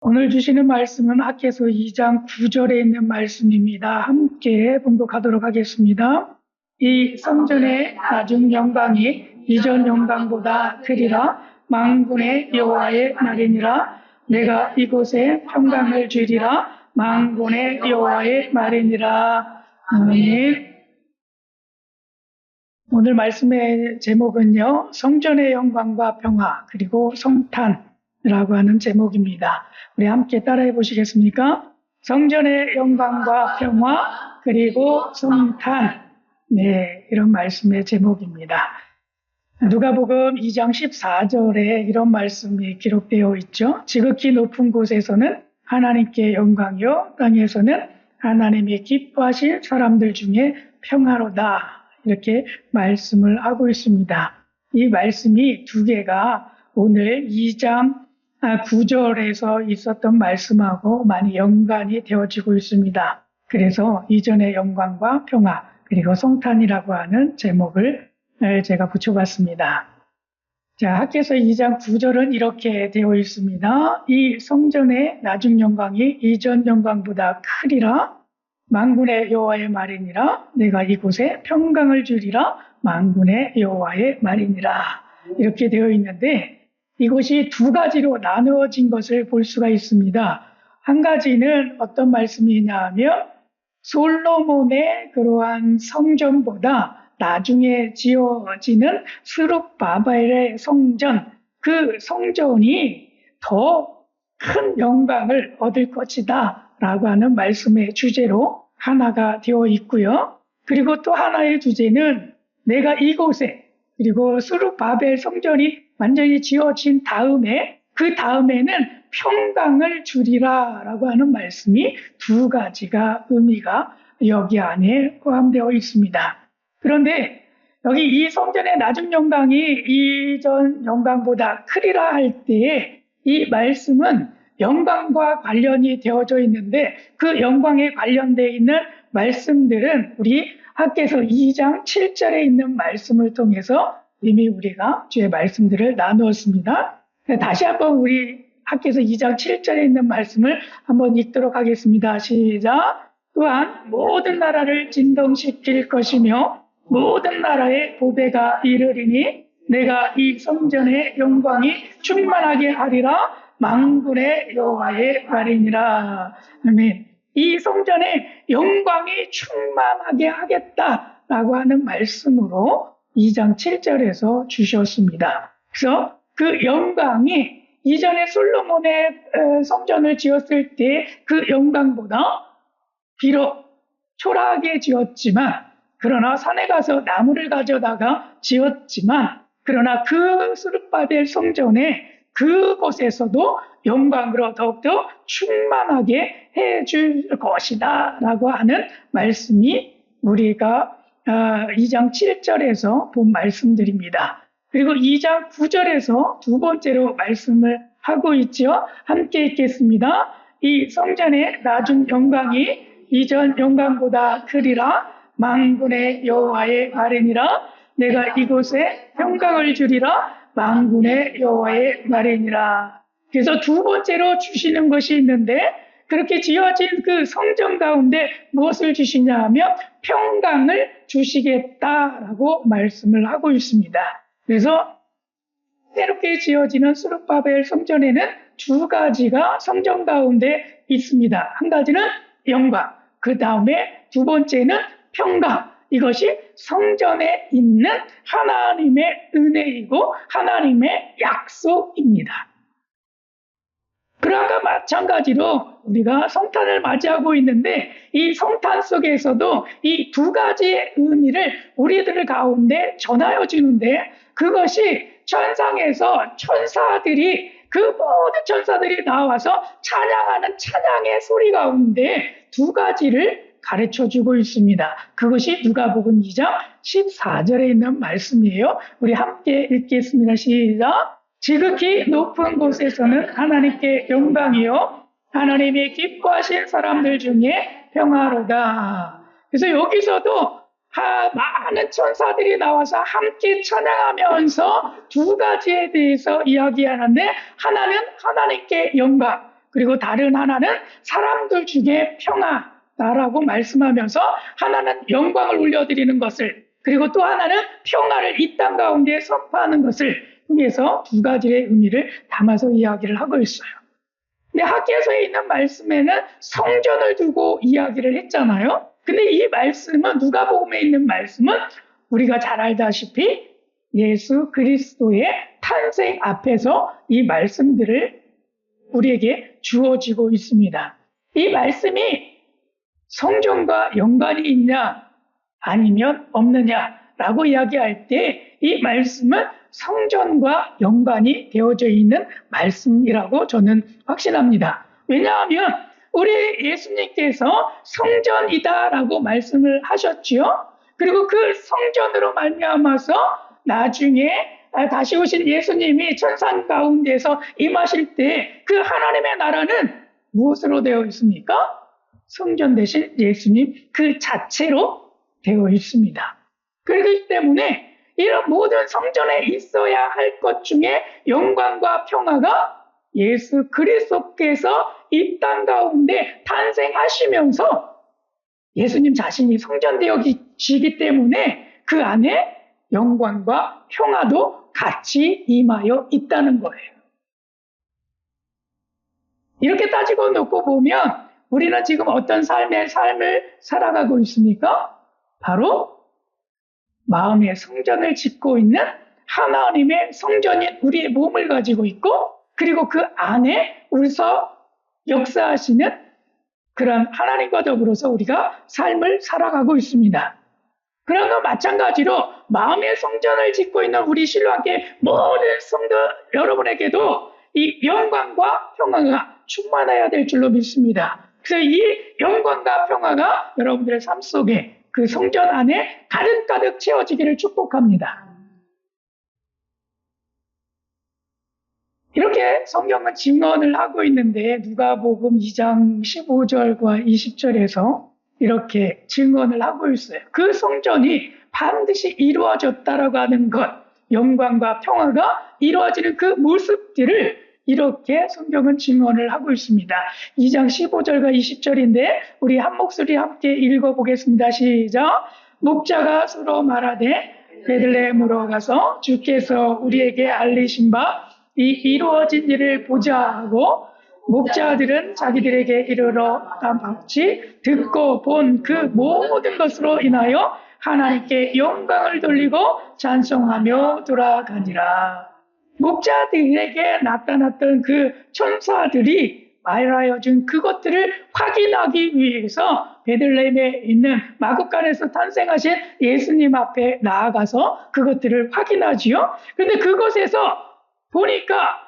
오늘 주시는 말씀은 학개서 2장 9절에 있는 말씀입니다. 함께 봉독하도록 하겠습니다. 이 성전의 나중 영광이 이전 영광보다 크리라. 만군의 여호와의 말이니라. 내가 이곳에 평강을 주리라. 만군의 여호와의 말이니라. 아멘. 오늘 말씀의 제목은요, 성전의 영광과 평화 그리고 성탄이라고 하는 제목입니다. 우리 함께 따라해 보시겠습니까? 성전의 영광과 평화 그리고 성탄. 네, 이런 말씀의 제목입니다. 누가복음 2장 14절에 이런 말씀이 기록되어 있죠. 지극히 높은 곳에서는 하나님께 영광이요, 땅에서는 하나님이 기뻐하실 사람들 중에 평화로다. 이렇게 말씀을 하고 있습니다. 이 말씀이 두 개가 오늘 2장 9절에서 있었던 말씀하고 많이 연관이 되어지고 있습니다. 그래서 이전의 영광과 평화 그리고 성탄이라고 하는 제목을 제가 붙여봤습니다. 자, 학개서 2장 9절은 이렇게 되어 있습니다. 이 성전의 나중 영광이 이전 영광보다 크리라. 만군의 여호와의 말이니라. 내가 이곳에 평강을 주리라. 만군의 여호와의 말이니라. 이렇게 되어 있는데 이것이 두 가지로 나누어진 것을 볼 수가 있습니다. 한 가지는 어떤 말씀이냐 하면 솔로몬의 그러한 성전보다 나중에 지어지는 스룹바벨의 성전, 그 성전이 더 큰 영광을 얻을 것이다 라고 하는 말씀의 주제로 하나가 되어 있고요. 그리고 또 하나의 주제는 내가 이곳에, 그리고 스룹바벨 성전이 완전히 지어진 다음에 그 다음에는 평강을 주리라 라고 하는 말씀이 두 가지가 의미가 여기 안에 포함되어 있습니다. 그런데 여기 이 성전의 나중 영광이 이전 영광보다 크리라 할 때에 이 말씀은 영광과 관련이 되어져 있는데 그 영광에 관련되어 있는 말씀들은 우리 학개서 2장 7절에 있는 말씀을 통해서 이미 우리가 주의 말씀들을 나누었습니다. 다시 한번 우리 학개서 2장 7절에 있는 말씀을 한번 읽도록 하겠습니다. 시작. 또한 모든 나라를 진동시킬 것이며 모든 나라의 보배가 이르리니 내가 이 성전의 영광이 충만하게 하리라. 만군의 여호와의 말이니라. 아멘. 이 성전의 영광이 충만하게 하겠다라고 하는 말씀으로 2장 7절에서 주셨습니다. 그래서 그 영광이 이전에 솔로몬의 성전을 지었을 때 그 영광보다 비록 초라하게 지었지만, 그러나 산에 가서 나무를 가져다가 지었지만, 그러나 그 스룹바벨 성전에 그곳에서도 영광으로 더욱더 충만하게 해줄 것이다 라고 하는 말씀이 우리가 2장 7절에서 본 말씀들입니다. 그리고 2장 9절에서 두 번째로 말씀을 하고 있죠. 함께 읽겠습니다. 이 성전의 나중 영광이 이전 영광보다 크리라. 만군의 여호와의 말이니라. 내가 이곳에 평강을 주리라. 만군의 여호와의 말이니라. 그래서 두 번째로 주시는 것이 있는데, 그렇게 지어진 그 성전 가운데 무엇을 주시냐 하면 평강을 주시겠다라고 말씀을 하고 있습니다. 그래서 새롭게 지어지는 스룹바벨 성전에는 두 가지가 성전 가운데 있습니다. 한 가지는 영광, 그 다음에 두 번째는 평강. 이것이 성전에 있는 하나님의 은혜이고 하나님의 약속입니다. 그러한과 마찬가지로 우리가 성탄을 맞이하고 있는데 이 성탄 속에서도 이 두 가지의 의미를 우리들 가운데 전하여 주는데, 그것이 천상에서 천사들이, 그 모든 천사들이 나와서 찬양하는 찬양의 소리 가운데 두 가지를 가르쳐주고 있습니다. 그것이 누가복음 2장 14절에 있는 말씀이에요. 우리 함께 읽겠습니다. 시작. 지극히 높은 곳에서는 하나님께 영광이요 하나님이 기뻐하신 사람들 중에 평화로다. 그래서 여기서도 많은 천사들이 나와서 함께 찬양하면서 두 가지에 대해서 이야기하는데, 하나는 하나님께 영광, 그리고 다른 하나는 사람들 중에 평화다라고 말씀하면서 하나는 영광을 올려드리는 것을, 그리고 또 하나는 평화를 이 땅 가운데 선포하는 것을 통해서 두 가지의 의미를 담아서 이야기를 하고 있어요. 근데 학개서에 있는 말씀에는 성전을 두고 이야기를 했잖아요. 근데 이 말씀은, 누가복음에 있는 말씀은 우리가 잘 알다시피 예수 그리스도의 탄생 앞에서 이 말씀들을 우리에게 주어지고 있습니다. 이 말씀이 성전과 연관이 있냐 아니면 없느냐라고 이야기할 때 이 말씀은 성전과 연관이 되어져 있는 말씀이라고 저는 확신합니다. 왜냐하면 우리 예수님께서 성전이다라고 말씀을 하셨지요. 그리고 그 성전으로 말미암아서 나중에 다시 오신 예수님이 천상 가운데서 임하실 때 그 하나님의 나라는 무엇으로 되어 있습니까? 성전 대신 예수님 그 자체로 되어 있습니다. 그렇기 때문에 이런 모든 성전에 있어야 할 것 중에 영광과 평화가 예수 그리스도께서 이 땅 가운데 탄생하시면서 예수님 자신이 성전되어지기 때문에 그 안에 영광과 평화도 같이 임하여 있다는 거예요. 이렇게 따지고 놓고 보면 우리는 지금 어떤 삶을 살아가고 있습니까? 바로 마음의 성전을 짓고 있는 하나님의 성전인 우리의 몸을 가지고 있고, 그리고 그 안에 우리서 역사하시는 그런 하나님과 더불어서 우리가 삶을 살아가고 있습니다. 그런 것 마찬가지로 마음의 성전을 짓고 있는 우리 신랑께 모든 성도 여러분에게도 이 영광과 평화가 충만해야 될 줄로 믿습니다. 그래서 이 영광과 평화가 여러분들의 삶 속에 그 성전 안에 가득가득 채워지기를 축복합니다. 이렇게 성경은 증언을 하고 있는데 누가복음 2장 15절과 20절에서 이렇게 증언을 하고 있어요. 그 성전이 반드시 이루어졌다라고 하는 것, 영광과 평화가 이루어지는 그 모습들을 이렇게 성경은 증언을 하고 있습니다. 2장 15절과 20절인데 우리 한 목소리 함께 읽어보겠습니다. 시작. 목자가 서로 말하되 베들레헴으로 가서 주께서 우리에게 알리신 바 이 이루어진 일을 보자 하고, 목자들은 자기들에게 이르러 마치 듣고 본 그 모든 것으로 인하여 하나님께 영광을 돌리고 찬송하며 돌아가니라. 목자들에게 나타났던 그 천사들이 말하여 준 그것들을 확인하기 위해서 베들레헴에 있는 마구간에서 탄생하신 예수님 앞에 나아가서 그것들을 확인하지요. 그런데 그곳에서 보니까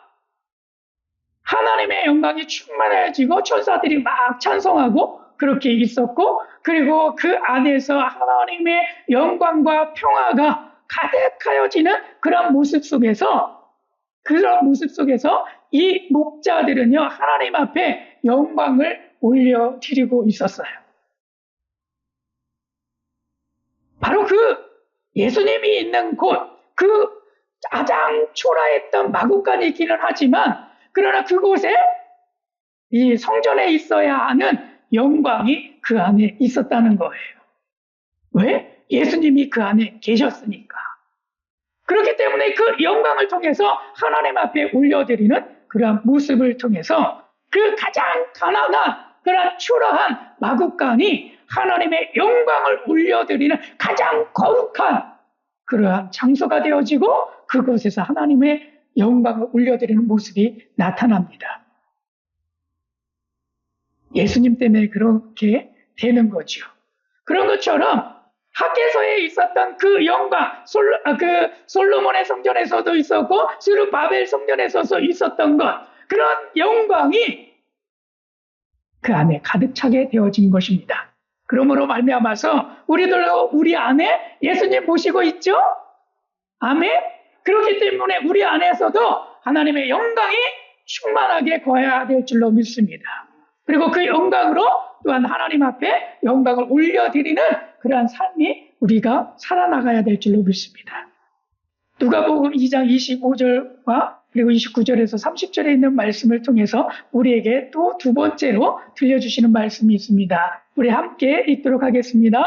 하나님의 영광이 충만해지고 천사들이 막 찬송하고 그렇게 있었고, 그리고 그 안에서 하나님의 영광과 평화가 가득하여지는 그런 모습 속에서 이 목자들은요, 하나님 앞에 영광을 올려드리고 있었어요. 바로 그 예수님이 있는 곳, 그 가장 초라했던 마구간이기는 하지만, 그러나 그곳에 이 성전에 있어야 하는 영광이 그 안에 있었다는 거예요. 왜? 예수님이 그 안에 계셨으니까. 그렇기 때문에 그 영광을 통해서 하나님 앞에 올려드리는 그러한 모습을 통해서 그 가장 가난한 그런 초라한 마구간이 하나님의 영광을 올려드리는 가장 거룩한 그러한 장소가 되어지고, 그곳에서 하나님의 영광을 올려드리는 모습이 나타납니다. 예수님 때문에 그렇게 되는 거죠. 그런 것처럼 학개서에 있었던 그 영광, 솔로몬의 성전에서도 있었고 스룹바벨 성전에서도 있었던 것, 그런 영광이 그 안에 가득 차게 되어진 것입니다. 그러므로 말미암아서 우리들도 우리 안에 예수님 모시고 있죠? 아멘? 그렇기 때문에 우리 안에서도 하나님의 영광이 충만하게 거해야 될 줄로 믿습니다. 그리고 그 영광으로 또한 하나님 앞에 영광을 올려드리는 그러한 삶이 우리가 살아나가야 될 줄로 믿습니다. 누가복음 2장 25절과 그리고 29절에서 30절에 있는 말씀을 통해서 우리에게 또 두 번째로 들려주시는 말씀이 있습니다. 우리 함께 읽도록 하겠습니다.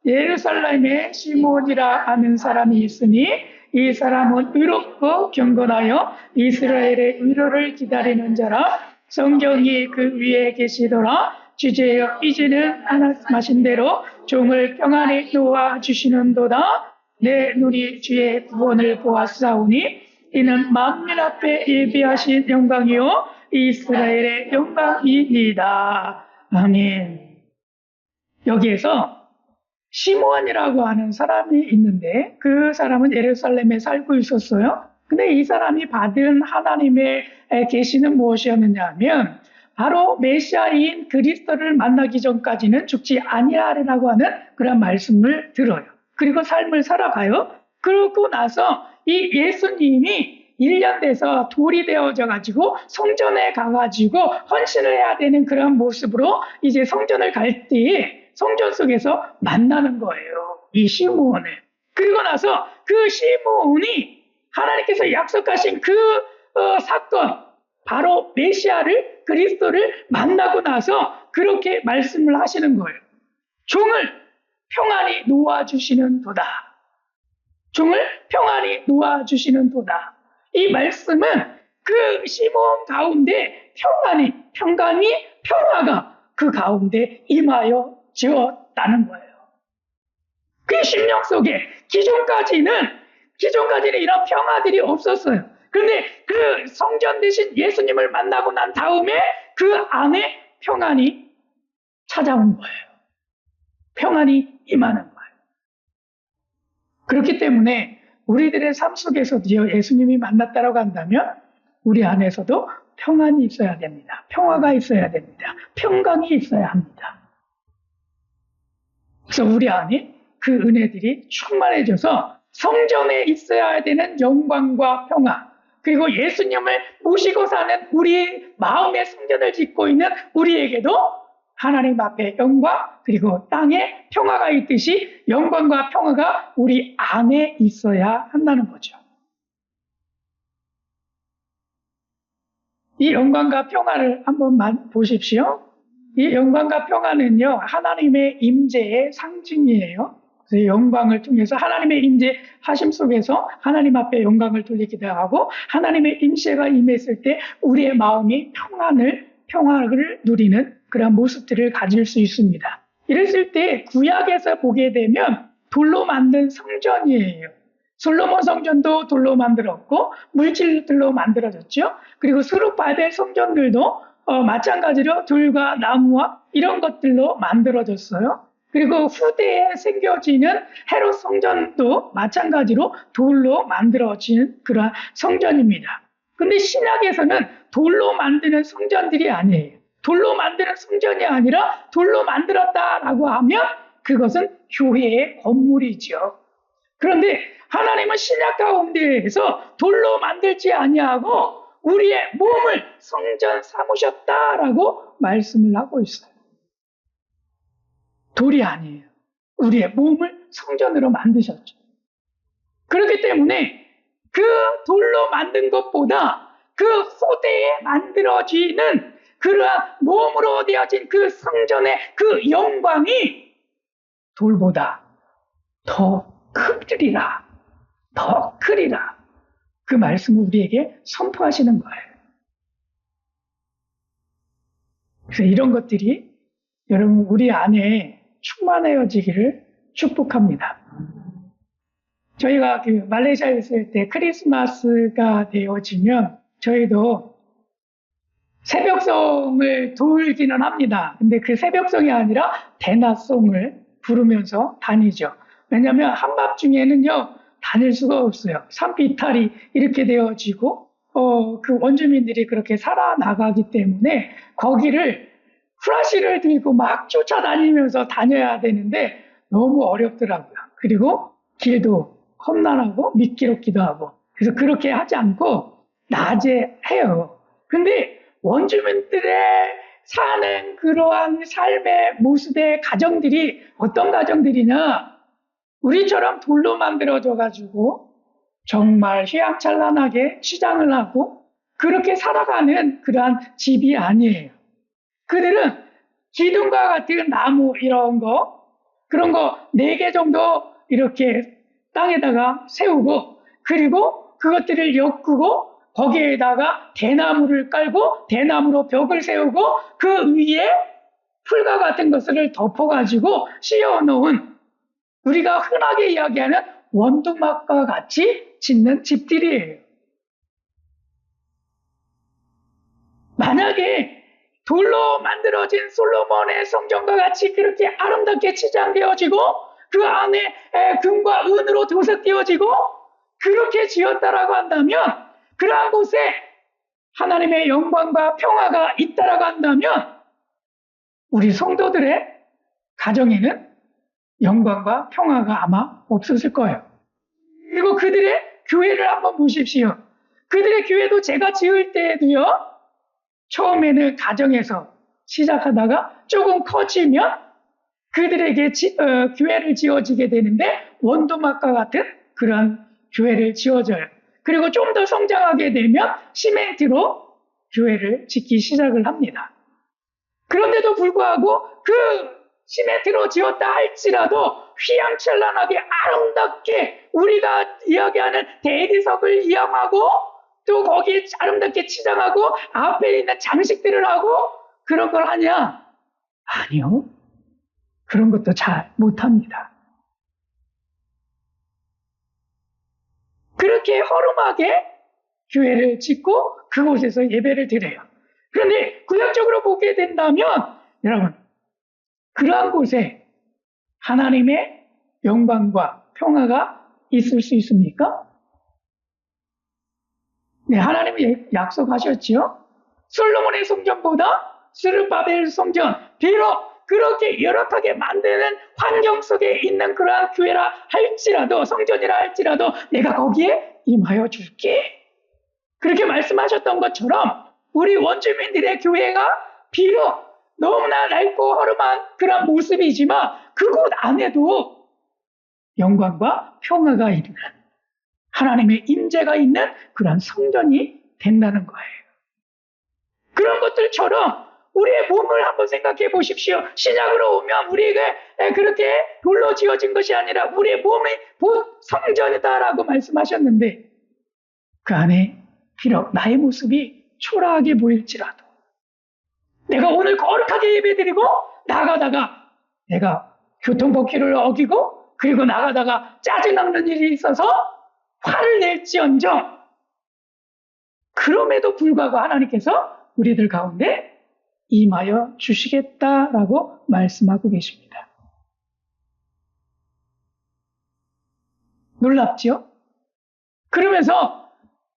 예루살렘에 시몬이라 하는 사람이 있으니 이 사람은 의롭고 경건하여 이스라엘의 위로를 기다리는 자라. 성경이 그 위에 계시더라. 주제여 이제는 말씀하신 대로 종을 평안히 놓아주시는도다. 내 눈이 주의 구원을 보았사오니 이는 만민 앞에 예비하신 영광이요 이스라엘의 영광이니이다. 아멘. 여기에서 시므온이라고 하는 사람이 있는데 그 사람은 예루살렘에 살고 있었어요. 근데 이 사람이 받은 하나님의 계시는 무엇이었느냐 하면 바로 메시아인 그리스도를 만나기 전까지는 죽지 아니하리라고 하는 그런 말씀을 들어요. 그리고 삶을 살아가요. 그러고 나서 이 예수님이 1년 돼서 돌이 되어져 가지고 성전에 가가지고 헌신을 해야 되는 그런 모습으로 이제 성전을 갈 때에 성전 속에서 만나는 거예요. 이 시므온을. 그리고 나서 그 시므온이 하나님께서 약속하신 그 사건, 바로 메시아를, 그리스도를 만나고 나서 그렇게 말씀을 하시는 거예요. 종을 평안히 놓아주시는 도다. 종을 평안히 놓아주시는 도다. 이 말씀은 그 시므온 가운데 평강이 평화가 그 가운데 임하여 지었다는 거예요. 그 심령 속에 기존까지는 이런 평화들이 없었어요. 그런데 그 성전 대신 예수님을 만나고 난 다음에 그 안에 평안이 찾아온 거예요. 평안이 임하는 거예요. 그렇기 때문에 우리들의 삶 속에서도 예수님이 만났다라고 한다면 우리 안에서도 평안이 있어야 됩니다. 평화가 있어야 됩니다. 평강이 있어야 합니다. 그래서 우리 안에 그 은혜들이 충만해져서 성전에 있어야 되는 영광과 평화, 그리고 예수님을 모시고 사는 우리 마음의 성전을 짓고 있는 우리에게도 하나님 앞에 영광, 그리고 땅에 평화가 있듯이 영광과 평화가 우리 안에 있어야 한다는 거죠. 이 영광과 평화를 한번 보십시오. 이 영광과 평화는요, 하나님의 임재의 상징이에요. 그래서 영광을 통해서 하나님의 임재 하심 속에서 하나님 앞에 영광을 돌리기도 하고, 하나님의 임재가 임했을 때 우리의 마음이 평화를 누리는 그런 모습들을 가질 수 있습니다. 이랬을 때 구약에서 보게 되면 돌로 만든 성전이에요. 솔로몬 성전도 돌로 만들었고 물질들로 만들어졌죠. 그리고 스룹바벨 성전들도 마찬가지로 돌과 나무와 이런 것들로 만들어졌어요. 그리고 후대에 생겨지는 헤롯 성전도 마찬가지로 돌로 만들어진 그런 성전입니다. 근데 신약에서는 돌로 만드는 성전들이 아니에요. 돌로 만드는 성전이 아니라 돌로 만들었다라고 하면 그것은 교회의 건물이죠. 그런데 하나님은 신약 가운데에서 돌로 만들지 아니하고 우리의 몸을 성전 삼으셨다라고 말씀을 하고 있어요. 돌이 아니에요. 우리의 몸을 성전으로 만드셨죠. 그렇기 때문에 그 돌로 만든 것보다 그 후대에 만들어지는 그러한 몸으로 되어진 그 성전의 그 영광이 돌보다 더 크리라. 더 크리라. 그 말씀을 우리에게 선포하시는 거예요. 그래서 이런 것들이 여러분 우리 안에 충만해지기를 축복합니다. 저희가 그 말레이시아에 있을 때 크리스마스가 되어지면 저희도 새벽송을 돌기는 합니다. 근데 그 새벽송이 아니라 대낮송을 부르면서 다니죠. 왜냐하면 한밤중에는요 다닐 수가 없어요. 산비탈이 이렇게 되어지고 그 원주민들이 그렇게 살아나가기 때문에 거기를 후라시를 들고 막 쫓아다니면서 다녀야 되는데 너무 어렵더라고요. 그리고 길도 험난하고 미끄럽기도 하고 그래서 그렇게 하지 않고 낮에 해요. 근데 원주민들의 사는 그러한 삶의 모습의 가정들이 어떤 가정들이냐, 우리처럼 돌로 만들어져 가지고 정말 휘황찬란하게 치장을 하고 그렇게 살아가는 그러한 집이 아니에요. 그들은 기둥과 같은 나무 이런 거, 그런 거 4개 정도 이렇게 땅에다가 세우고, 그리고 그것들을 엮고 거기에다가 대나무를 깔고 대나무로 벽을 세우고 그 위에 풀과 같은 것을 덮어가지고 씌워놓은, 우리가 흔하게 이야기하는 원두막과 같이 짓는 집들이에요. 만약에 돌로 만들어진 솔로몬의 성전과 같이 그렇게 아름답게 치장되어지고 그 안에 금과 은으로 도색되어지고 그렇게 지었다라고 한다면, 그러한 곳에 하나님의 영광과 평화가 있다라고 한다면 우리 성도들의 가정에는 영광과 평화가 아마 없었을 거예요. 그리고 그들의 교회를 한번 보십시오. 그들의 교회도 제가 지을 때에도요, 처음에는 가정에서 시작하다가 조금 커지면 그들에게 교회를 지어지게 되는데 원두막과 같은 그런 교회를 지어져요. 그리고 좀 더 성장하게 되면 시멘트로 교회를 짓기 시작을 합니다. 그런데도 불구하고 그 시멘트로 지었다 할지라도 휘황찬란하게 아름답게 우리가 이야기하는 대리석을 이용하고 또 거기에 아름답게 치장하고 앞에 있는 장식들을 하고 그런 걸 하냐? 아니요. 그런 것도 잘 못합니다. 그렇게 허름하게 교회를 짓고 그곳에서 예배를 드려요. 그런데 구약적으로 보게 된다면 여러분, 그러한 곳에 하나님의 영광과 평화가 있을 수 있습니까? 네, 하나님이 약속하셨지요. 솔로몬의 성전보다 스룹바벨 성전, 비록 그렇게 열악하게 만드는 환경 속에 있는 그러한 교회라 할지라도, 성전이라 할지라도 내가 거기에 임하여 줄게. 그렇게 말씀하셨던 것처럼 우리 원주민들의 교회가 비록 너무나 낡고 허름한 그런 모습이지만 그곳 안에도 영광과 평화가 있는, 하나님의 임재가 있는 그런 성전이 된다는 거예요. 그런 것들처럼 우리의 몸을 한번 생각해 보십시오. 신약으로 오면 우리에게 그렇게 돌로 지어진 것이 아니라 우리의 몸이 곧 성전이다라고 말씀하셨는데, 그 안에 비록 나의 모습이 초라하게 보일지라도, 내가 오늘 거룩하게 예배드리고 나가다가 내가 교통법규를 어기고 그리고 나가다가 짜증나는 일이 있어서 화를 낼지언정, 그럼에도 불구하고 하나님께서 우리들 가운데 임하여 주시겠다라고 말씀하고 계십니다. 놀랍죠? 그러면서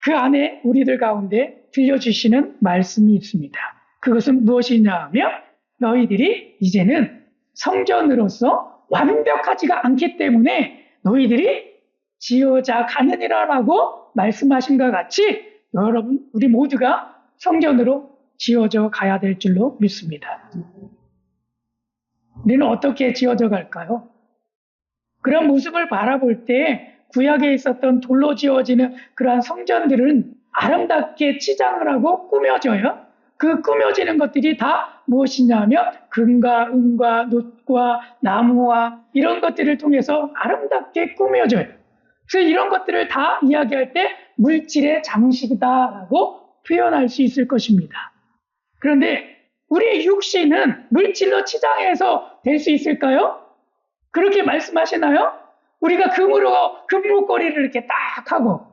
그 안에 우리들 가운데 들려주시는 말씀이 있습니다. 그것은 무엇이냐 하면, 너희들이 이제는 성전으로서 완벽하지가 않기 때문에 너희들이 지어져 가느니라라고 말씀하신 것 같이 여러분, 우리 모두가 성전으로 지어져 가야 될 줄로 믿습니다. 우리는 어떻게 지어져 갈까요? 그런 모습을 바라볼 때 구약에 있었던 돌로 지어지는 그러한 성전들은 아름답게 치장을 하고 꾸며져요. 그 꾸며지는 것들이 다 무엇이냐면 금과 은과 놋과 나무와 이런 것들을 통해서 아름답게 꾸며져요. 그래서 이런 것들을 다 이야기할 때 물질의 장식이다라고 표현할 수 있을 것입니다. 그런데 우리의 육신은 물질로 치장해서 될 수 있을까요? 그렇게 말씀하시나요? 우리가 금으로 금목걸이를 이렇게 딱 하고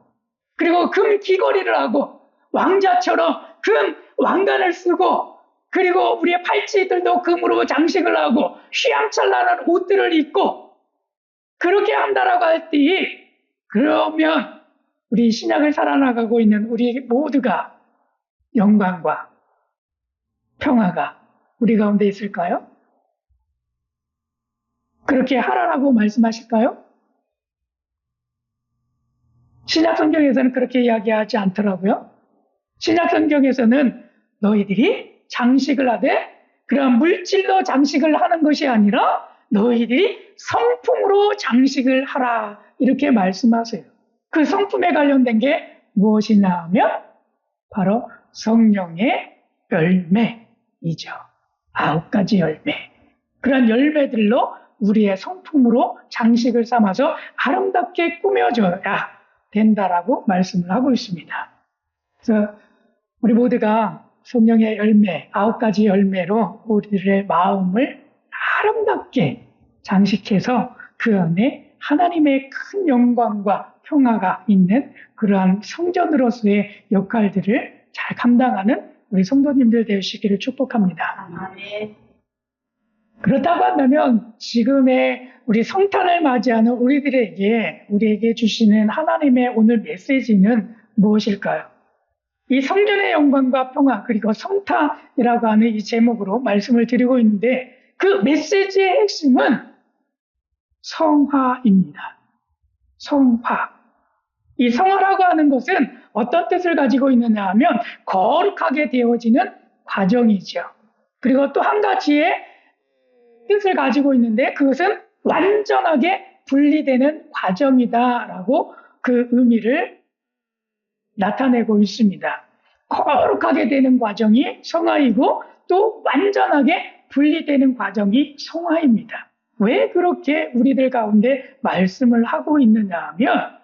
그리고 금 귀걸이를 하고 왕자처럼 금 왕관을 쓰고 그리고 우리의 팔찌들도 금으로 장식을 하고 휘황찬란한 옷들을 입고 그렇게 한다라고 할 때, 그러면 우리 신약을 살아나가고 있는 우리 모두가 영광과 평화가 우리 가운데 있을까요? 그렇게 하라라고 말씀하실까요? 신약 성경에서는 그렇게 이야기하지 않더라고요. 신약 성경에서는 너희들이 장식을 하되 그런 물질로 장식을 하는 것이 아니라 너희들이 성품으로 장식을 하라 이렇게 말씀하세요. 그 성품에 관련된 게 무엇이냐 하면 바로 성령의 열매이죠. 9가지 열매. 그런 열매들로 우리의 성품으로 장식을 삼아서 아름답게 꾸며줘야 된다라고 말씀을 하고 있습니다. 그래서 우리 모두가 성령의 열매, 9가지 열매로 우리들의 마음을 아름답게 장식해서 그 안에 하나님의 큰 영광과 평화가 있는 그러한 성전으로서의 역할들을 잘 감당하는 우리 성도님들 되시기를 축복합니다. 아멘. 그렇다고 한다면 지금의 우리 성탄을 맞이하는 우리에게 주시는 하나님의 오늘 메시지는 무엇일까요? 이 성전의 영광과 평화 그리고 성탄이라고 하는 이 제목으로 말씀을 드리고 있는데 그 메시지의 핵심은 성화입니다. 성화. 이 성화라고 하는 것은 어떤 뜻을 가지고 있느냐 하면 거룩하게 되어지는 과정이죠. 그리고 또 한 가지의 뜻을 가지고 있는데 그것은 완전하게 분리되는 과정이다라고 그 의미를 나타내고 있습니다. 거룩하게 되는 과정이 성화이고 또 완전하게 분리되는 과정이 성화입니다. 왜 그렇게 우리들 가운데 말씀을 하고 있느냐 하면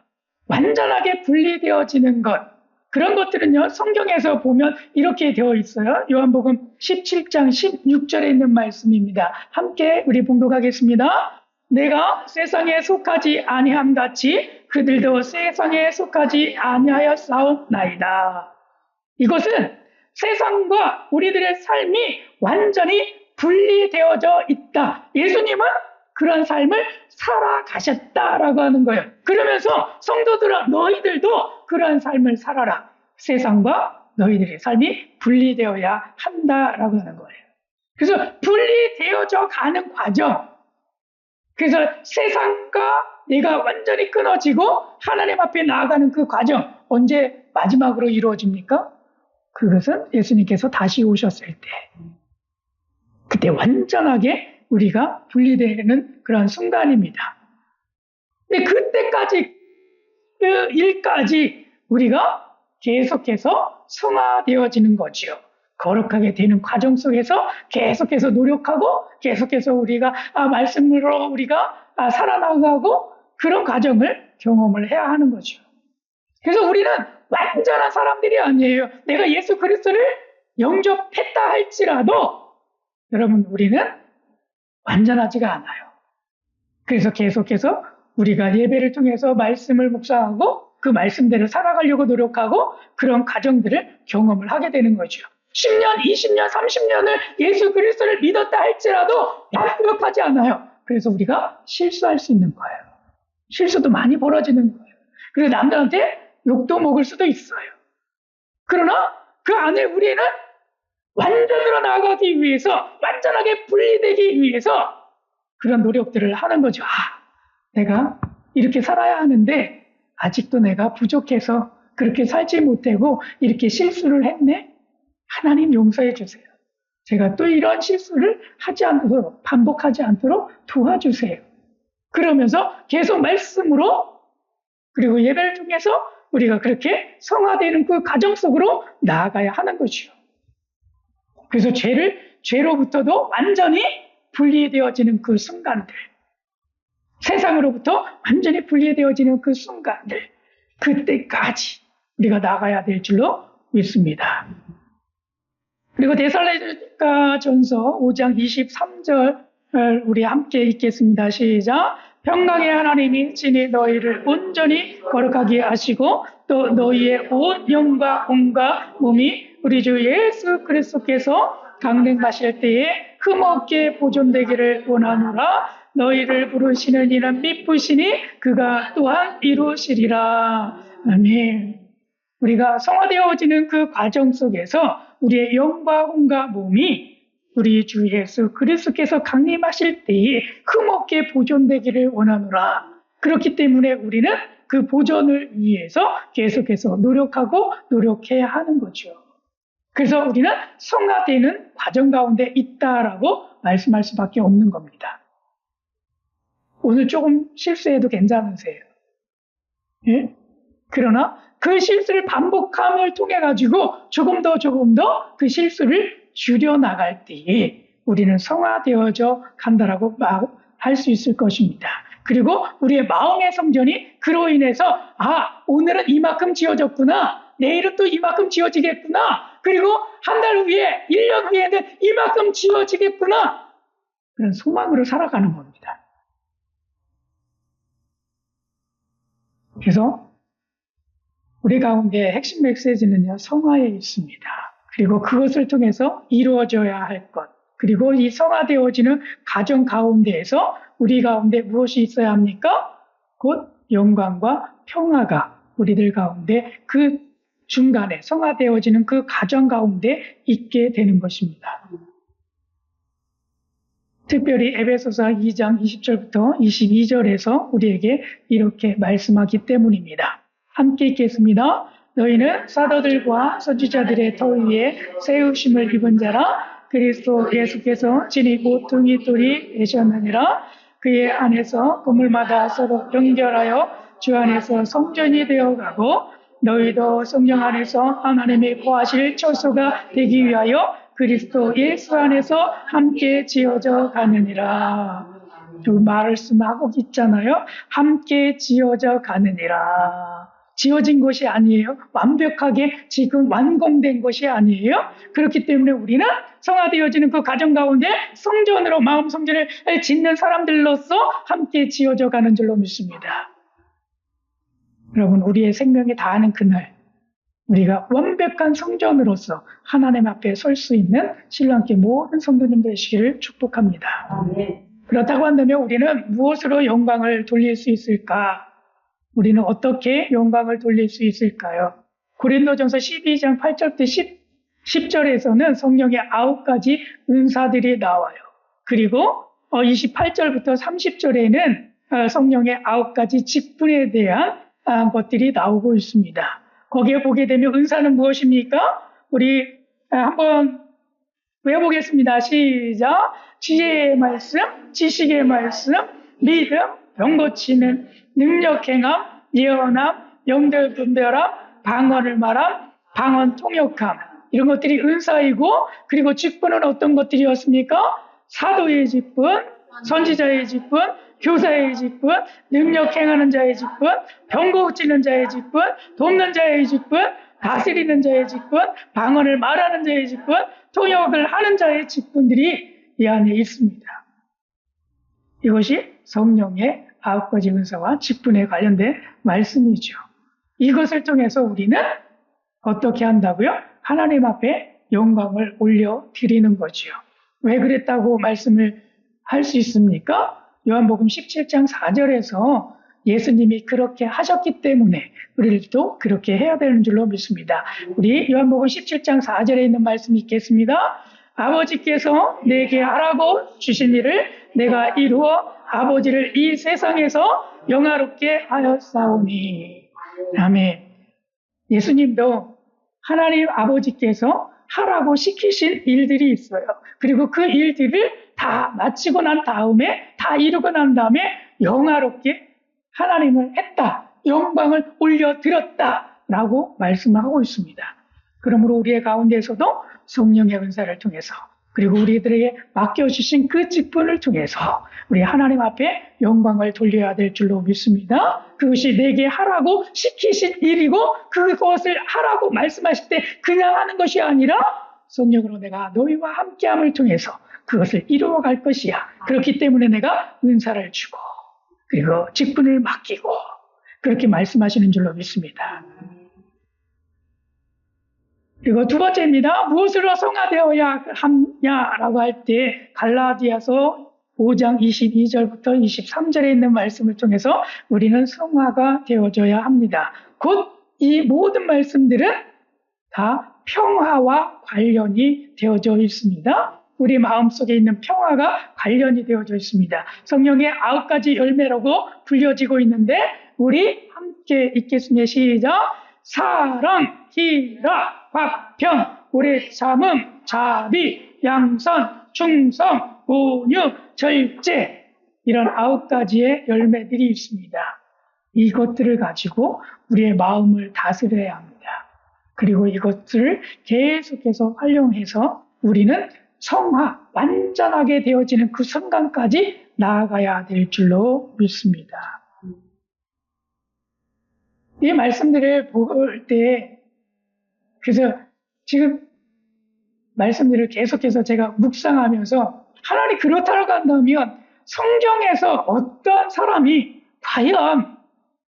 완전하게 분리되어지는 것, 그런 것들은요, 성경에서 보면 이렇게 되어 있어요. 요한복음 17장 16절에 있는 말씀입니다. 함께 우리 봉독하겠습니다. 내가 세상에 속하지 아니함 같이 그들도 세상에 속하지 아니하였사옵나이다. 이것은 세상과 우리들의 삶이 완전히 분리되어져 있다. 예수님은 그런 삶을 살아가셨다라고 하는 거예요. 그러면서 성도들아 너희들도 그러한 삶을 살아라. 세상과 너희들의 삶이 분리되어야 한다라고 하는 거예요. 그래서 분리되어져 가는 과정. 그래서 세상과 내가 완전히 끊어지고 하나님 앞에 나아가는 그 과정 언제 마지막으로 이루어집니까? 그것은 예수님께서 다시 오셨을 때 그때 완전하게 우리가 분리되는 그런 순간입니다. 근데 그때까지 그 일까지 우리가 계속해서 성화되어지는 거지요. 거룩하게 되는 과정 속에서 계속해서 노력하고 계속해서 우리가 말씀으로 우리가 살아나가고 그런 과정을 경험을 해야 하는 거죠. 그래서 우리는 완전한 사람들이 아니에요. 내가 예수 그리스도를 영접했다 할지라도 여러분 우리는 완전하지가 않아요. 그래서 계속해서 우리가 예배를 통해서 말씀을 묵상하고 그 말씀대로 살아가려고 노력하고 그런 과정들을 경험을 하게 되는 거죠. 10년, 20년, 30년을 예수 그리스도를 믿었다 할지라도 완벽하지 않아요. 그래서 우리가 실수할 수 있는 거예요. 실수도 많이 벌어지는 거예요. 그래서 남들한테 욕도 먹을 수도 있어요. 그러나 그 안에 우리는 완전으로 나아가기 위해서 완전하게 분리되기 위해서 그런 노력들을 하는 거죠. 내가 이렇게 살아야 하는데 아직도 내가 부족해서 그렇게 살지 못하고 이렇게 실수를 했네. 하나님 용서해 주세요. 제가 또 이런 실수를 하지 않도록 반복하지 않도록 도와주세요. 그러면서 계속 말씀으로 그리고 예배를 통해서 우리가 그렇게 성화되는 그 과정 속으로 나아가야 하는 거죠. 그래서 죄로부터도 완전히 분리되어지는 그 순간들, 세상으로부터 완전히 분리되어지는 그 순간들, 그때까지 우리가 나가야 될 줄로 믿습니다. 그리고 데살로니가전서 5장 23절 우리 함께 읽겠습니다. 시작. 평강의 하나님이 친히 너희를 온전히 거룩하게 하시고 또 너희의 온 영과 온과 몸이 우리 주 예수 그리스도께서 강림하실 때에 흠없게 보존되기를 원하노라. 너희를 부르시는 이는 미쁘시니 그가 또한 이루시리라. 아멘. 우리가 성화되어지는 그 과정 속에서 우리의 영과 혼과 몸이 우리 주 예수 그리스도께서 강림하실 때에 흠없게 보존되기를 원하노라. 그렇기 때문에 우리는 그 보존을 위해서 계속해서 노력하고 노력해야 하는 거죠. 그래서 우리는 성화되는 과정 가운데 있다라고 말씀할 수밖에 없는 겁니다. 오늘 조금 실수해도 괜찮으세요? 예? 그러나 그 실수를 반복함을 통해 가지고 조금 더 그 실수를 줄여나갈 때에 우리는 성화되어져 간다라고 할 수 있을 것입니다. 그리고 우리의 마음의 성전이 그로 인해서 오늘은 이만큼 지어졌구나. 내일은 또 이만큼 지어지겠구나. 그리고 한 달 후에 1년 후에는 이만큼 지어지겠구나. 그런 소망으로 살아가는 겁니다. 그래서 우리 가운데 핵심 메시지는요, 성화에 있습니다. 그리고 그것을 통해서 이루어져야 할 것. 그리고 이 성화되어지는 가정 가운데에서 우리 가운데 무엇이 있어야 합니까? 곧 영광과 평화가 우리들 가운데 그 중간에 성화되어지는 그 가정 가운데 있게 되는 것입니다. 특별히 에베소서 2장 20절부터 22절에서 우리에게 이렇게 말씀하기 때문입니다. 함께 읽겠습니다. 너희는 사도들과 선지자들의 터 위에 세우심을 입은 자라. 그리스도 예수께서 진히 모퉁이 돌이 되셨느니라. 그의 안에서 건물마다 서로 연결하여 주 안에서 성전이 되어가고 너희도 성령 안에서 하나님의 거하실 처소가 되기 위하여 그리스도 예수 안에서 함께 지어져 가느니라. 그 말씀하고 있잖아요. 함께 지어져 가느니라. 지어진 것이 아니에요. 완벽하게 지금 완공된 것이 아니에요. 그렇기 때문에 우리는 성화되어지는 그 가정 가운데 성전으로 마음 성전을 짓는 사람들로서 함께 지어져 가는 줄로 믿습니다. 여러분, 우리의 생명이 다하는 그날 우리가 완벽한 성전으로서 하나님 앞에 설 수 있는 신랑께 모든 성도님 되시기를 축복합니다. 그렇다고 한다면 우리는 무엇으로 영광을 돌릴 수 있을까? 우리는 어떻게 영광을 돌릴 수 있을까요? 고린도전서 12장 8절부터 10절에서는 성령의 9가지 은사들이 나와요. 그리고 28절부터 30절에는 성령의 9가지 직분에 대한 것들이 나오고 있습니다. 거기에 보게 되면 은사는 무엇입니까? 우리 한번 외워보겠습니다. 시작. 지혜의 말씀, 지식의 말씀, 믿음, 병 고치는 능력 행함, 예언함, 영들 분별함, 방언을 말함, 방언 통역함. 이런 것들이 은사이고, 그리고 직분은 어떤 것들이었습니까? 사도의 직분, 선지자의 직분, 교사의 직분, 능력 행하는 자의 직분, 병 고치는 자의 직분, 돕는 자의 직분, 다스리는 자의 직분, 방언을 말하는 자의 직분, 통역을 하는 자의 직분들이 이 안에 있습니다. 이것이 성령의 9가지 은사와 직분에 관련된 말씀이죠. 이것을 통해서 우리는 어떻게 한다고요? 하나님 앞에 영광을 올려드리는 거지요. 왜 그랬다고 말씀을 할 수 있습니까? 요한복음 17장 4절에서 예수님이 그렇게 하셨기 때문에 우리도 그렇게 해야 되는 줄로 믿습니다. 우리 요한복음 17장 4절에 있는 말씀 읽겠습니다. 아버지께서 내게 하라고 주신 일을 내가 이루어 아버지를 이 세상에서 영화롭게 하였사오니. 아멘. 예수님도 하나님 아버지께서 하라고 시키신 일들이 있어요. 그리고 그 일들을 다 마치고 난 다음에, 다 이루고 난 다음에 영화롭게 하나님을 했다. 영광을 올려드렸다. 라고 말씀하고 있습니다. 그러므로 우리의 가운데에서도 성령의 은사를 통해서 그리고 우리들에게 맡겨주신 그 직분을 통해서 우리 하나님 앞에 영광을 돌려야 될 줄로 믿습니다. 그것이 내게 하라고 시키신 일이고 그것을 하라고 말씀하실 때 그냥 하는 것이 아니라 성령으로 내가 너희와 함께함을 통해서 그것을 이루어갈 것이야. 그렇기 때문에 내가 은사를 주고 그리고 직분을 맡기고 그렇게 말씀하시는 줄로 믿습니다. 그리고 두 번째입니다. 무엇으로 성화되어야 하냐라고 할 때 갈라디아서 5장 22절부터 23절에 있는 말씀을 통해서 우리는 성화가 되어져야 합니다. 곧 이 모든 말씀들은 다 평화와 관련이 되어져 있습니다. 우리 마음속에 있는 평화가 관련이 되어져 있습니다. 성령의 9가지 열매라고 불려지고 있는데 우리 함께 읽겠습니다. 시작. 사랑, 희락, 화평, 오래 참음, 자비, 양선, 충성, 온유, 절제 이런 9가지의 열매들이 있습니다. 이것들을 가지고 우리의 마음을 다스려야 합니다. 그리고 이것을 계속해서 활용해서 우리는 성화, 완전하게 되어지는 그 순간까지 나아가야 될 줄로 믿습니다. 이 말씀들을 볼 때, 그래서 지금 말씀들을 계속해서 제가 묵상하면서 하나님 그렇다고 한다면 성경에서 어떤 사람이 과연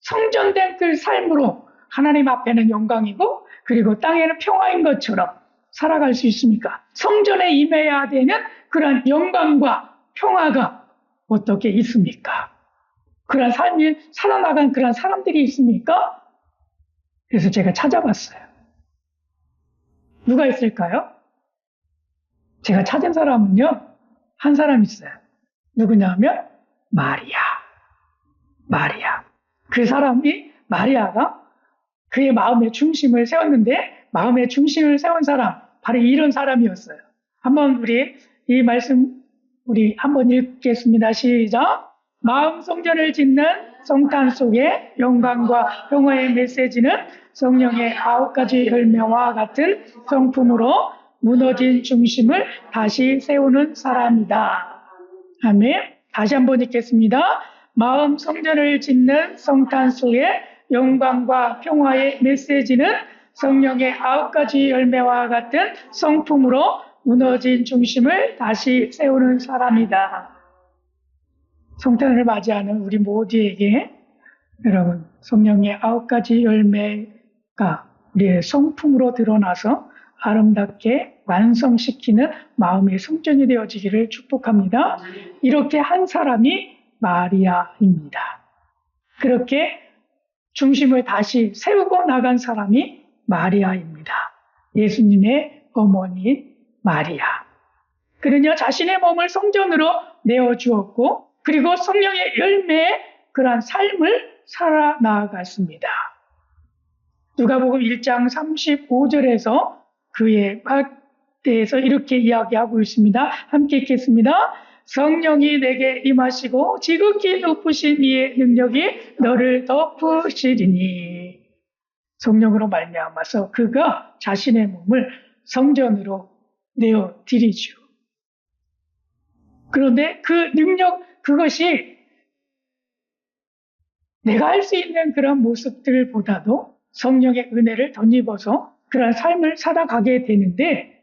성전된 그 삶으로 하나님 앞에는 영광이고 그리고 땅에는 평화인 것처럼 살아갈 수 있습니까? 성전에 임해야 되는 그런 영광과 평화가 어떻게 있습니까? 그런 삶이 살아나간 그런 사람들이 있습니까? 그래서 제가 찾아봤어요. 누가 있을까요? 제가 찾은 사람은요, 한 사람 있어요. 누구냐면 마리아. 그 사람이 마리아가 그의 마음의 중심을 세웠는데 마음의 중심을 세운 사람 바로 이런 사람이었어요. 한번 우리 이 말씀 우리 한번 읽겠습니다. 시작. 마음 성전을 짓는 성탄 속에 영광과 평화의 메시지는 성령의 9가지 열매와 같은 성품으로 무너진 중심을 다시 세우는 사람이다. 아멘. 다시 한번 읽겠습니다. 마음 성전을 짓는 성탄 속에 영광과 평화의 메시지는 성령의 9가지 열매와 같은 성품으로 무너진 중심을 다시 세우는 사람이다. 성탄을 맞이하는 우리 모두에게 여러분 성령의 9가지 열매가 우리의 성품으로 드러나서 아름답게 완성시키는 마음의 성전이 되어지기를 축복합니다. 이렇게 한 사람이 마리아입니다. 그렇게 중심을 다시 세우고 나간 사람이 마리아입니다. 예수님의 어머니 마리아. 그는요 자신의 몸을 성전으로 내어주었고 그리고 성령의 열매의 그러한 삶을 살아 나아갔습니다. 누가복음 1장 35절에서 그의 대해서 이렇게 이야기하고 있습니다. 함께 읽겠습니다. 성령이 내게 임하시고 지극히 높으신 이의 능력이 너를 덮으시리니 성령으로 말미암아서 그가 자신의 몸을 성전으로 내어드리죠. 그런데 그 능력 그것이 내가 할 수 있는 그런 모습들보다도 성령의 은혜를 덧입어서 그런 삶을 살아가게 되는데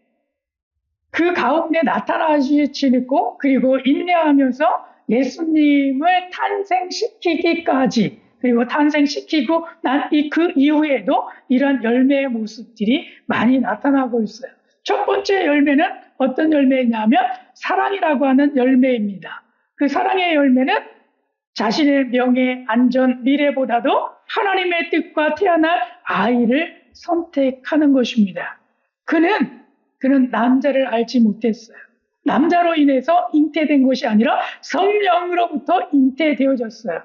그 가운데 나타나시고 그리고 인내하면서 예수님을 탄생시키기까지 그리고 탄생시키고 난 그 이후에도 이런 열매의 모습들이 많이 나타나고 있어요. 첫 번째 열매는 어떤 열매냐면 사랑이라고 하는 열매입니다. 그 사랑의 열매는 자신의 명예, 안전, 미래보다도 하나님의 뜻과 태어날 아이를 선택하는 것입니다. 그는 남자를 알지 못했어요. 남자로 인해서 잉태된 것이 아니라 성령으로부터 잉태되어졌어요.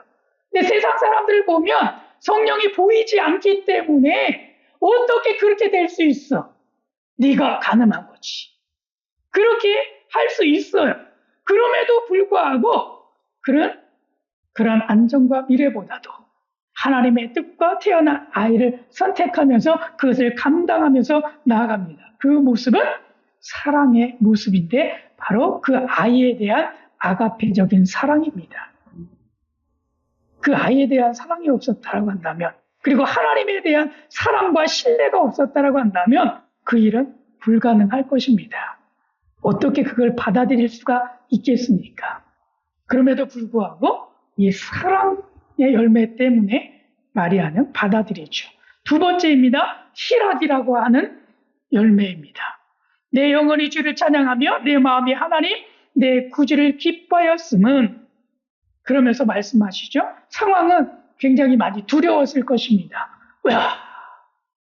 근데 세상 사람들을 보면 성령이 보이지 않기 때문에 어떻게 그렇게 될 수 있어? 네가 가늠한 거지. 그렇게 할 수 있어요. 그럼에도 불구하고 그런 안정과 미래보다도 하나님의 뜻과 태어난 아이를 선택하면서 그것을 감당하면서 나아갑니다. 그 모습은 사랑의 모습인데 바로 그 아이에 대한 아가페적인 사랑입니다. 그 아이에 대한 사랑이 없었다고 한다면 그리고 하나님에 대한 사랑과 신뢰가 없었다고 한다면 그 일은 불가능할 것입니다. 어떻게 그걸 받아들일 수가 있겠습니까? 그럼에도 불구하고 이 사랑의 열매 때문에 마리아는 받아들이죠. 두 번째입니다. 희락이라고 하는 열매입니다. 내 영혼이 주를 찬양하며 내 마음이 하나님 내 구주를 기뻐하였음은 그러면서 말씀하시죠. 상황은 굉장히 많이 두려웠을 것입니다. 와,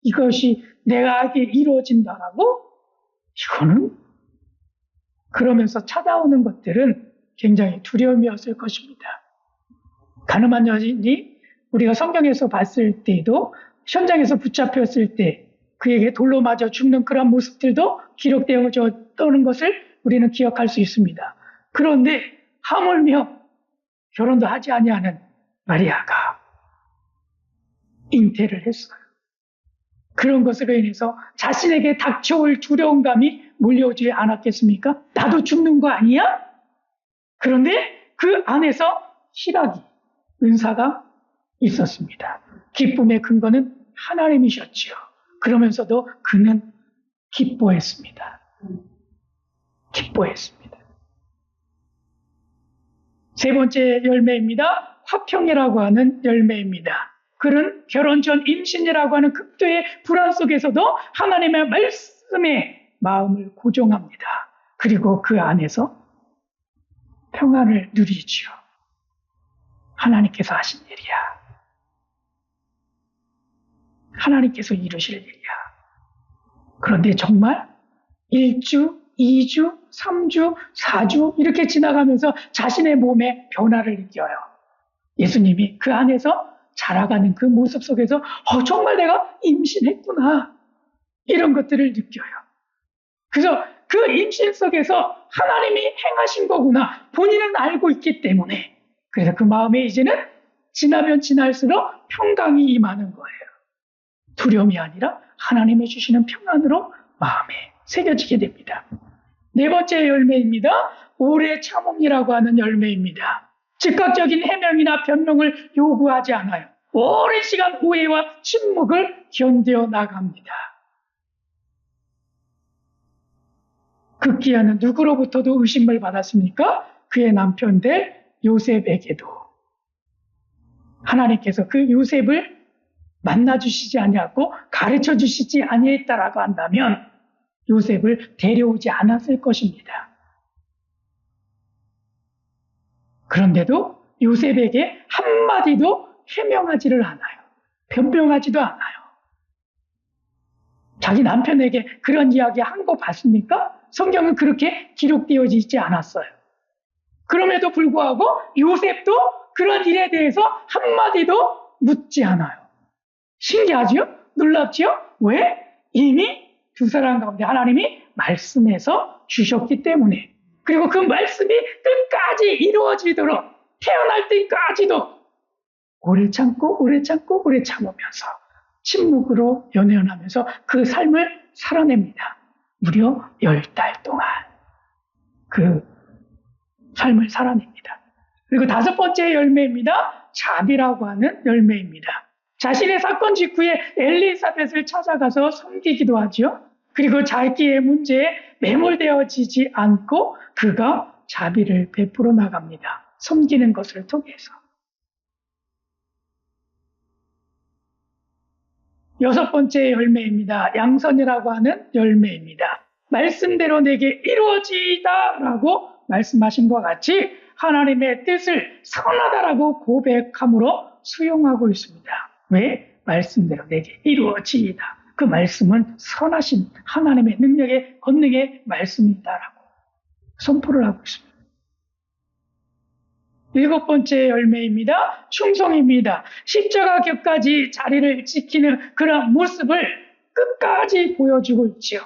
이것이 내가에게 이루어진다라고? 이거는 그러면서 찾아오는 것들은 굉장히 두려움이었을 것입니다. 가늠한 여인이 우리가 성경에서 봤을 때도 현장에서 붙잡혔을 때 그에게 돌로 맞아 죽는 그런 모습들도 기록되어졌다는 것을 우리는 기억할 수 있습니다. 그런데 하물며 결혼도 하지 아니하는 마리아가 잉태를 했어요. 그런 것으로 인해서 자신에게 닥쳐올 두려움감이 몰려오지 않았겠습니까? 나도 죽는 거 아니야? 그런데 그 안에서 희락이, 은사가 있었습니다. 기쁨의 근거는 하나님이셨지요. 그러면서도 그는 기뻐했습니다. 기뻐했습니다. 세 번째 열매입니다. 화평이라고 하는 열매입니다. 그는 결혼 전 임신이라고 하는 극도의 불안 속에서도 하나님의 말씀에 마음을 고정합니다. 그리고 그 안에서 평안을 누리지요. 하나님께서 하신 일이야. 하나님께서 이루실 일이야. 그런데 정말 1주, 2주, 3주, 4주 이렇게 지나가면서 자신의 몸에 변화를 느껴요. 예수님이 그 안에서 자라가는 그 모습 속에서 정말 내가 임신했구나. 이런 것들을 느껴요. 그래서 그 임신 속에서 하나님이 행하신 거구나. 본인은 알고 있기 때문에. 그래서 그 마음에 이제는 지나면 지날수록 평강이 임하는 거예요. 두려움이 아니라 하나님이 주시는 평안으로 마음에 새겨지게 됩니다. 네 번째 열매입니다. 오래 참음이라고 하는 열매입니다. 즉각적인 해명이나 변명을 요구하지 않아요. 오랜 시간 오해와 침묵을 견뎌 나갑니다. 급기야는 누구로부터도 의심을 받았습니까? 그의 남편 될 요셉에게도. 하나님께서 그 요셉을 만나주시지 아니하고 가르쳐주시지 아니했다라고 한다면 요셉을 데려오지 않았을 것입니다. 그런데도 요셉에게 한마디도 해명하지를 않아요. 변명하지도 않아요. 자기 남편에게 그런 이야기 한 거 봤습니까? 성경은 그렇게 기록되어져 있지 않았어요. 그럼에도 불구하고 요셉도 그런 일에 대해서 한마디도 묻지 않아요. 신기하죠? 놀랍죠? 왜? 이미 두 사람 가운데 하나님이 말씀해서 주셨기 때문에. 그리고 그 말씀이 끝까지 이루어지도록 태어날 때까지도 오래 참고 오래 참고 오래 참으면서 침묵으로 연연하면서 그 삶을 살아냅니다. 무려 10달 동안 그 삶을 살아냅니다. 그리고 다섯 번째 열매입니다. 자비라고 하는 열매입니다. 자신의 사건 직후에 엘리사벳을 찾아가서 섬기기도 하죠. 그리고 자기의 문제에 매몰되어지지 않고 그가 자비를 베풀어 나갑니다. 섬기는 것을 통해서. 여섯 번째 열매입니다. 양선이라고 하는 열매입니다. 말씀대로 내게 이루어지다라고 말씀하신 것 같이 하나님의 뜻을 선하다라고 고백함으로 수용하고 있습니다. 왜? 말씀대로 내게 이루어지이다. 그 말씀은 선하신 하나님의 능력의 권능의 말씀이다라고 선포를 하고 있습니다. 일곱 번째 열매입니다. 충성입니다. 십자가 곁까지 자리를 지키는 그런 모습을 끝까지 보여주고 있죠.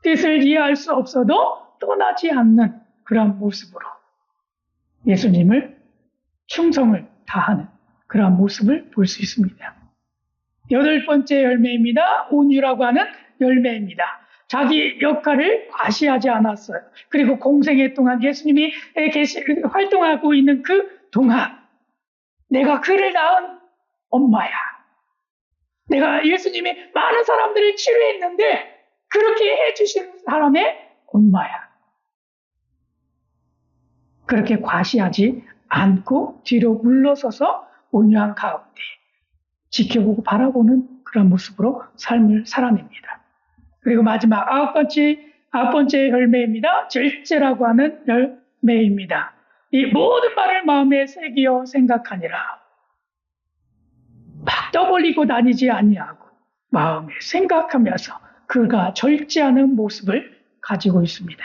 뜻을 이해할 수 없어도 떠나지 않는 그런 모습으로 예수님을 충성을 다하는 그런 모습을 볼 수 있습니다. 여덟 번째 열매입니다. 온유라고 하는 열매입니다. 자기 역할을 과시하지 않았어요. 그리고 공생애 동안 예수님이 활동하고 있는 그 동안 내가 그를 낳은 엄마야. 내가 예수님이 많은 사람들을 치료했는데 그렇게 해주신 사람의 엄마야. 그렇게 과시하지 않고 뒤로 물러서서 온유한 가운데 지켜보고 바라보는 그런 모습으로 삶을 살아냅니다. 그리고 마지막 아홉 번째 열매입니다. 절제라고 하는 열매입니다. 이 모든 말을 마음에 새기어 생각하니라. 막 떠벌리고 다니지 아니하고 마음에 생각하면서 그가 절제하는 모습을 가지고 있습니다.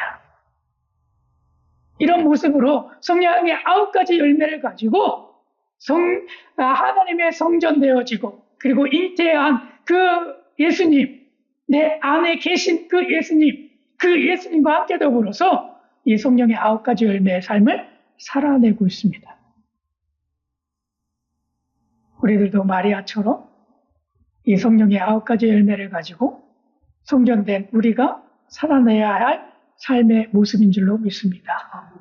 이런 모습으로 성령의 9가지 열매를 가지고 하나님의 성전되어지고 그리고 잉태한 그 예수님, 내 안에 계신 그 예수님과 함께 더불어서 이 성령의 9가지 열매의 삶을 살아내고 있습니다. 우리들도 마리아처럼 이 성령의 9가지 열매를 가지고 성전된 우리가 살아내야 할 삶의 모습인 줄로 믿습니다.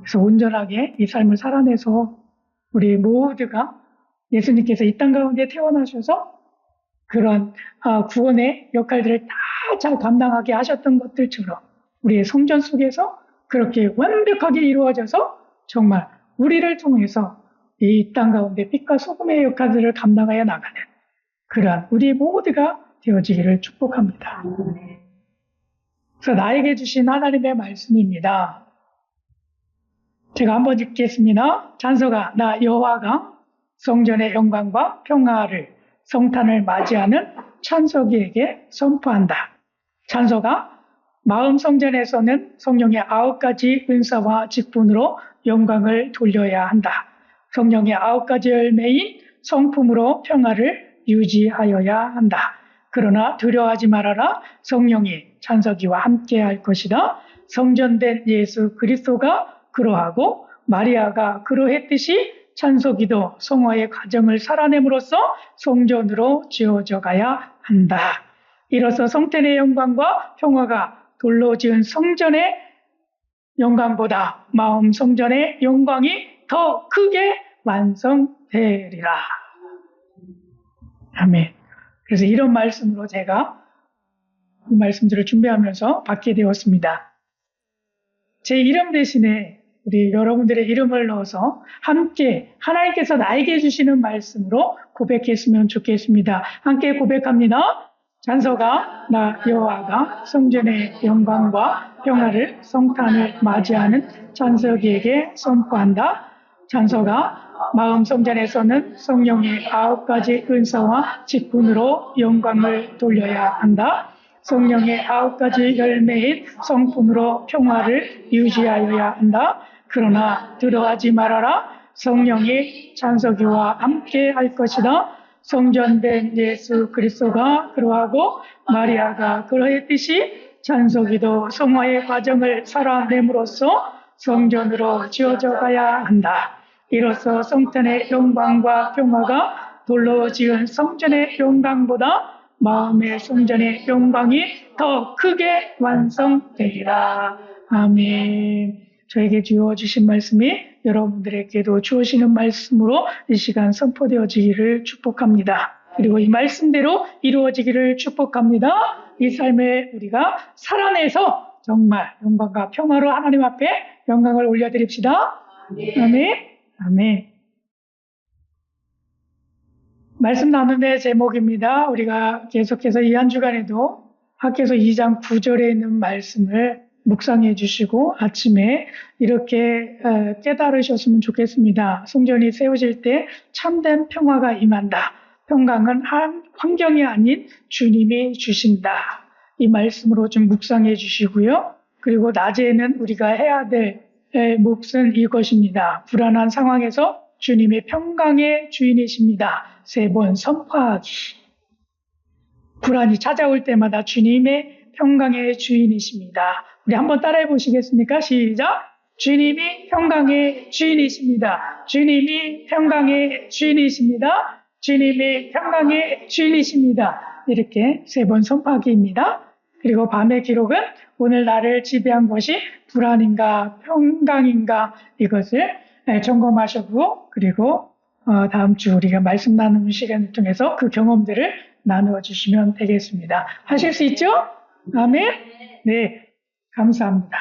그래서 온전하게 이 삶을 살아내서 우리 모두가 예수님께서 이 땅 가운데 태어나셔서 그런 구원의 역할들을 다 잘 감당하게 하셨던 것들처럼 우리의 성전 속에서 그렇게 완벽하게 이루어져서 정말 우리를 통해서 이 땅 가운데 빛과 소금의 역할들을 감당하여 나가는 그러한 우리 모두가 되어지기를 축복합니다. 그래서 나에게 주신 하나님의 말씀입니다. 제가 한번 읽겠습니다. 찬송가 나 여호와가 성전의 영광과 평화를 성탄을 맞이하는 찬송이에게 선포한다. 찬송가 마음 성전에서는 성령의 9가지 은사와 직분으로 영광을 돌려야 한다. 성령의 9가지 열매인 성품으로 평화를 유지하여야 한다. 그러나 두려워하지 말아라. 성령이 찬석이와 함께 할 것이다. 성전된 예수 그리스도가 그러하고 마리아가 그러했듯이 찬석이도 성화의 과정을 살아냄으로써 성전으로 지어져 가야 한다. 이로써 성전의 영광과 평화가 돌로 지은 성전의 영광보다 마음 성전의 영광이 더 크게 완성되리라. 아멘. 그래서 이런 말씀으로 제가 이 말씀들을 준비하면서 받게 되었습니다. 제 이름 대신에 우리 여러분들의 이름을 넣어서 함께 하나님께서 나에게 주시는 말씀으로 고백했으면 좋겠습니다. 함께 고백합니다. 찬송가 나 여호와가 성전의 영광과 평화를 성탄을 맞이하는 찬석이에게 선포한다. 찬송가 마음 성전에서는 성령의 9가지 은사와 직분으로 영광을 돌려야 한다. 성령의 9가지 열매인 성품으로 평화를 유지하여야 한다. 그러나 두려워하지 말아라. 성령이 찬석이와 함께 할 것이다. 성전된 예수 그리스도가 그러하고 마리아가 그러했듯이 찬석이도 성화의 과정을 살아냄으로써 성전으로 지어져 가야 한다. 이로써 성전의 영광과 평화가 돌로 지은 성전의 영광보다 마음의 성전의 영광이 더 크게 완성되리라. 아멘. 저에게 주어주신 말씀이 여러분들에게도 주어지는 말씀으로 이 시간 선포되어지기를 축복합니다. 그리고 이 말씀대로 이루어지기를 축복합니다. 이 삶을 우리가 살아내서 정말 영광과 평화로 하나님 앞에 영광을 올려드립시다. 아멘. 아멘. 말씀 나눔의 제목입니다. 우리가 계속해서 이 한 주간에도 학개서 2장 9절에 있는 말씀을 묵상해 주시고 아침에 이렇게 깨달으셨으면 좋겠습니다. 성전이 세워질 때 참된 평화가 임한다. 평강은 환경이 아닌 주님이 주신다. 이 말씀으로 좀 묵상해 주시고요. 그리고 낮에는 우리가 해야 될 몫은 이것입니다. 불안한 상황에서 주님의 평강의 주인이십니다. 3번 선포하기. 불안이 찾아올 때마다 주님의 평강의 주인이십니다. 우리 한번 따라해 보시겠습니까? 시작! 주님이 평강의 주인이십니다. 주님이 평강의 주인이십니다. 주님이 평강의 주인이십니다. 이렇게 3번 선포하기입니다. 그리고 밤의 기록은 오늘 나를 지배한 것이 불안인가 평강인가 이것을 점검하시고 그리고 다음 주 우리가 말씀 나누는 시간을 통해서 그 경험들을 나누어 주시면 되겠습니다. 하실 수 있죠? 아멘? 네, 감사합니다.